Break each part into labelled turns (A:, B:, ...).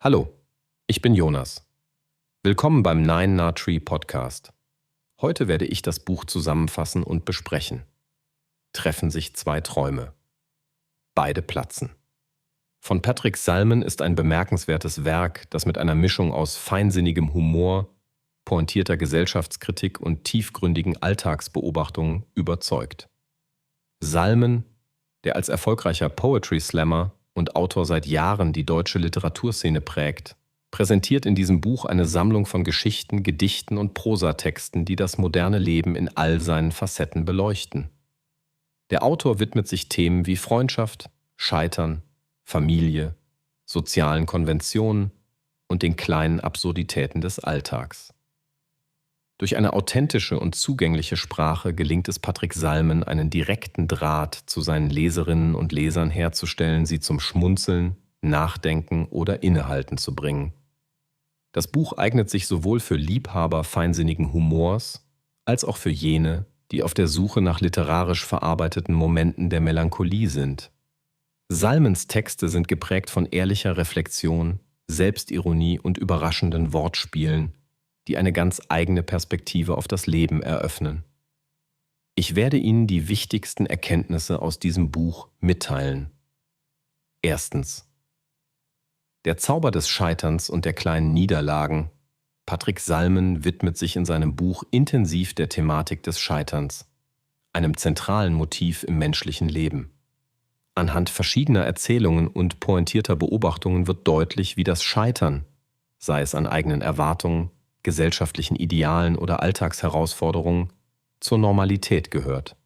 A: Hallo, ich bin Jonas. Willkommen beim Nine Na Tree Podcast. Heute werde ich das Buch zusammenfassen und besprechen. Treffen sich zwei Träume. Beide platzen. Von Patrick Salmon ist ein bemerkenswertes Werk, das mit einer Mischung aus feinsinnigem Humor, pointierter Gesellschaftskritik und tiefgründigen Alltagsbeobachtungen überzeugt. Salmon, der als erfolgreicher Poetry Slammer und Autor seit Jahren die deutsche Literaturszene prägt, präsentiert in diesem Buch eine Sammlung von Geschichten, Gedichten und Prosatexten, die das moderne Leben in all seinen Facetten beleuchten. Der Autor widmet sich Themen wie Freundschaft, Scheitern, Familie, sozialen Konventionen und den kleinen Absurditäten des Alltags. Durch eine authentische und zugängliche Sprache gelingt es Patrick Salmon, einen direkten Draht zu seinen Leserinnen und Lesern herzustellen, sie zum Schmunzeln, Nachdenken oder Innehalten zu bringen. Das Buch eignet sich sowohl für Liebhaber feinsinnigen Humors, als auch für jene, die auf der Suche nach literarisch verarbeiteten Momenten der Melancholie sind. Salmons Texte sind geprägt von ehrlicher Reflexion, Selbstironie und überraschenden Wortspielen, die eine ganz eigene Perspektive auf das Leben eröffnen. Ich werde Ihnen die wichtigsten Erkenntnisse aus diesem Buch mitteilen. Erstens. Der Zauber des Scheiterns und der kleinen Niederlagen. Patrick Salmon widmet sich in seinem Buch intensiv der Thematik des Scheiterns, einem zentralen Motiv im menschlichen Leben. Anhand verschiedener Erzählungen und pointierter Beobachtungen wird deutlich, wie das Scheitern, sei es an eigenen Erwartungen, gesellschaftlichen Idealen oder Alltagsherausforderungen, zur Normalität gehört.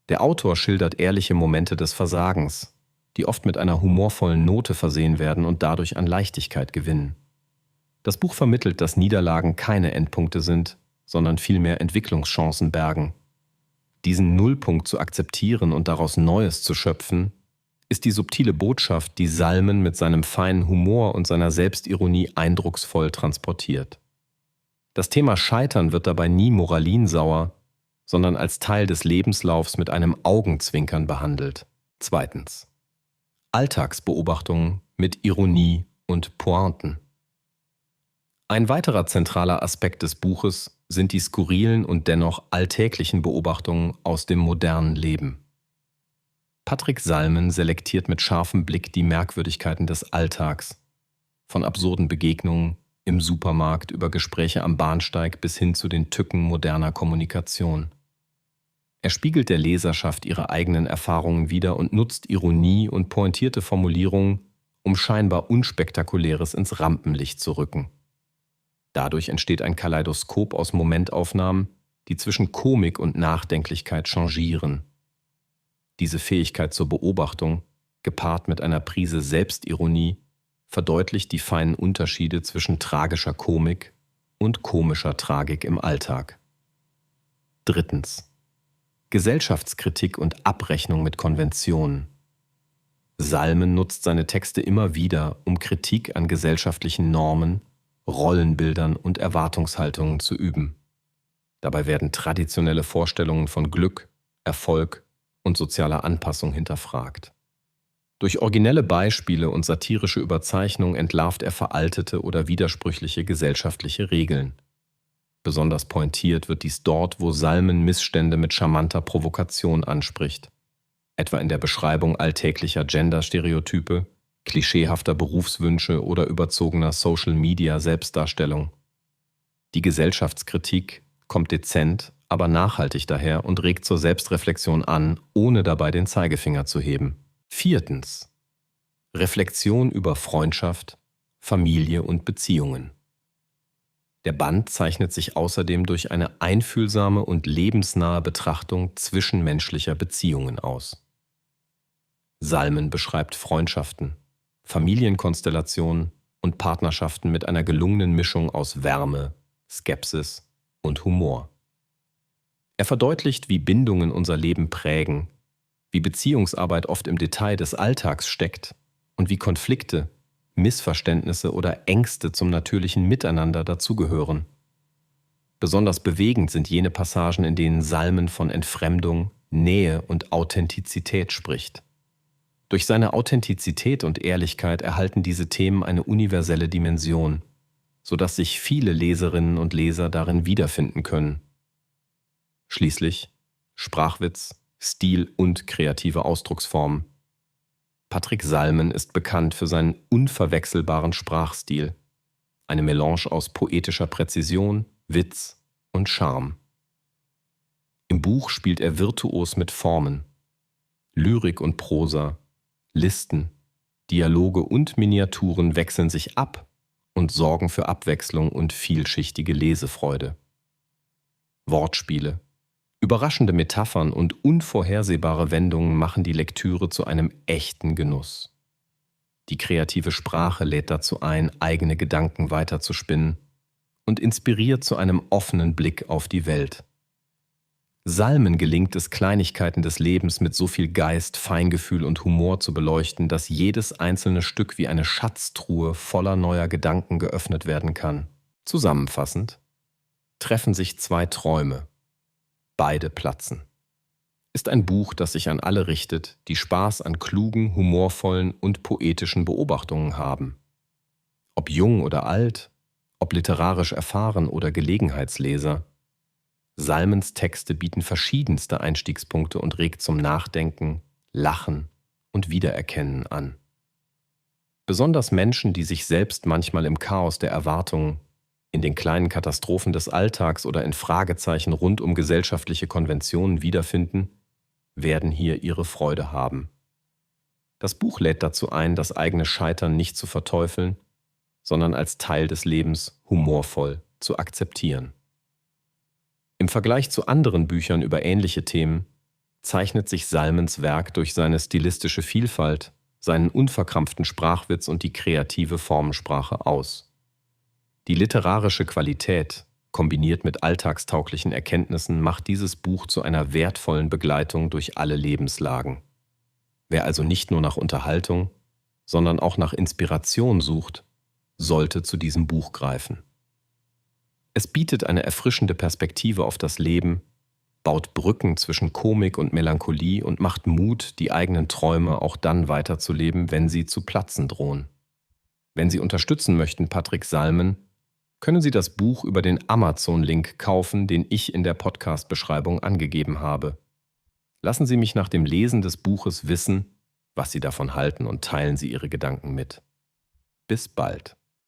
A: Der Autor schildert ehrliche Momente des Versagens, die oft mit einer humorvollen Note versehen werden und dadurch an Leichtigkeit gewinnen. Das Buch vermittelt, dass Niederlagen keine Endpunkte sind, sondern vielmehr Entwicklungschancen bergen. Diesen Nullpunkt zu akzeptieren und daraus Neues zu schöpfen, ist die subtile Botschaft, die Salmon mit seinem feinen Humor und seiner Selbstironie eindrucksvoll transportiert. Das Thema Scheitern wird dabei nie moralinsauer, sondern als Teil des Lebenslaufs mit einem Augenzwinkern behandelt. Zweitens. Alltagsbeobachtungen mit Ironie und Pointen. Ein weiterer zentraler Aspekt des Buches sind die skurrilen und dennoch alltäglichen Beobachtungen aus dem modernen Leben. Patrick Salmon selektiert mit scharfem Blick die Merkwürdigkeiten des Alltags, von absurden Begegnungen im Supermarkt über Gespräche am Bahnsteig bis hin zu den Tücken moderner Kommunikation. Er spiegelt der Leserschaft ihre eigenen Erfahrungen wider und nutzt Ironie und pointierte Formulierungen, um scheinbar Unspektakuläres ins Rampenlicht zu rücken. Dadurch entsteht ein Kaleidoskop aus Momentaufnahmen, die zwischen Komik und Nachdenklichkeit changieren. Diese Fähigkeit zur Beobachtung, gepaart mit einer Prise Selbstironie, verdeutlicht die feinen Unterschiede zwischen tragischer Komik und komischer Tragik im Alltag. Drittens. Gesellschaftskritik und Abrechnung mit Konventionen. Salmon nutzt seine Texte immer wieder, um Kritik an gesellschaftlichen Normen, Rollenbildern und Erwartungshaltungen zu üben. Dabei werden traditionelle Vorstellungen von Glück, Erfolg und sozialer Anpassung hinterfragt. Durch originelle Beispiele und satirische Überzeichnung entlarvt er veraltete oder widersprüchliche gesellschaftliche Regeln. Besonders pointiert wird dies dort, wo Salmon Missstände mit charmanter Provokation anspricht, etwa in der Beschreibung alltäglicher Gender-Stereotype, klischeehafter Berufswünsche oder überzogener Social-Media-Selbstdarstellung. Die Gesellschaftskritik kommt dezent, aber nachhaltig daher und regt zur Selbstreflexion an, ohne dabei den Zeigefinger zu heben. Viertens. Reflexion über Freundschaft, Familie und Beziehungen. Der Band zeichnet sich außerdem durch eine einfühlsame und lebensnahe Betrachtung zwischenmenschlicher Beziehungen aus. Salmon beschreibt Freundschaften, Familienkonstellationen und Partnerschaften mit einer gelungenen Mischung aus Wärme, Skepsis und Humor. Er verdeutlicht, wie Bindungen unser Leben prägen, wie Beziehungsarbeit oft im Detail des Alltags steckt und wie Konflikte, Missverständnisse oder Ängste zum natürlichen Miteinander dazugehören. Besonders bewegend sind jene Passagen, in denen Salmon von Entfremdung, Nähe und Authentizität spricht. Durch seine Authentizität und Ehrlichkeit erhalten diese Themen eine universelle Dimension, sodass sich viele Leserinnen und Leser darin wiederfinden können. Schließlich Sprachwitz, Stil und kreative Ausdrucksformen. Patrick Salmen ist bekannt für seinen unverwechselbaren Sprachstil, eine Melange aus poetischer Präzision, Witz und Charme. Im Buch spielt er virtuos mit Formen. Lyrik und Prosa, Listen, Dialoge und Miniaturen wechseln sich ab und sorgen für Abwechslung und vielschichtige Lesefreude. Wortspiele, überraschende Metaphern und unvorhersehbare Wendungen machen die Lektüre zu einem echten Genuss. Die kreative Sprache lädt dazu ein, eigene Gedanken weiterzuspinnen und inspiriert zu einem offenen Blick auf die Welt. Salmen gelingt es, Kleinigkeiten des Lebens mit so viel Geist, Feingefühl und Humor zu beleuchten, dass jedes einzelne Stück wie eine Schatztruhe voller neuer Gedanken geöffnet werden kann. Zusammenfassend: Treffen sich zwei Träume. Beide platzen. Ist ein Buch, das sich an alle richtet, die Spaß an klugen, humorvollen und poetischen Beobachtungen haben. Ob jung oder alt, ob literarisch erfahren oder Gelegenheitsleser, Salmens Texte bieten verschiedenste Einstiegspunkte und regt zum Nachdenken, Lachen und Wiedererkennen an. Besonders Menschen, die sich selbst manchmal im Chaos der Erwartungen, in den kleinen Katastrophen des Alltags oder in Fragezeichen rund um gesellschaftliche Konventionen wiederfinden, werden hier ihre Freude haben. Das Buch lädt dazu ein, das eigene Scheitern nicht zu verteufeln, sondern als Teil des Lebens humorvoll zu akzeptieren. Im Vergleich zu anderen Büchern über ähnliche Themen zeichnet sich Salmens Werk durch seine stilistische Vielfalt, seinen unverkrampften Sprachwitz und die kreative Formensprache aus. Die literarische Qualität, kombiniert mit alltagstauglichen Erkenntnissen, macht dieses Buch zu einer wertvollen Begleitung durch alle Lebenslagen. Wer also nicht nur nach Unterhaltung, sondern auch nach Inspiration sucht, sollte zu diesem Buch greifen. Es bietet eine erfrischende Perspektive auf das Leben, baut Brücken zwischen Komik und Melancholie und macht Mut, die eigenen Träume auch dann weiterzuleben, wenn sie zu platzen drohen. Wenn Sie unterstützen möchten, Patrick Salmen, können Sie das Buch über den Amazon-Link kaufen, den ich in der Podcast-Beschreibung angegeben habe. Lassen Sie mich nach dem Lesen des Buches wissen, was Sie davon halten, und teilen Sie Ihre Gedanken mit. Bis bald.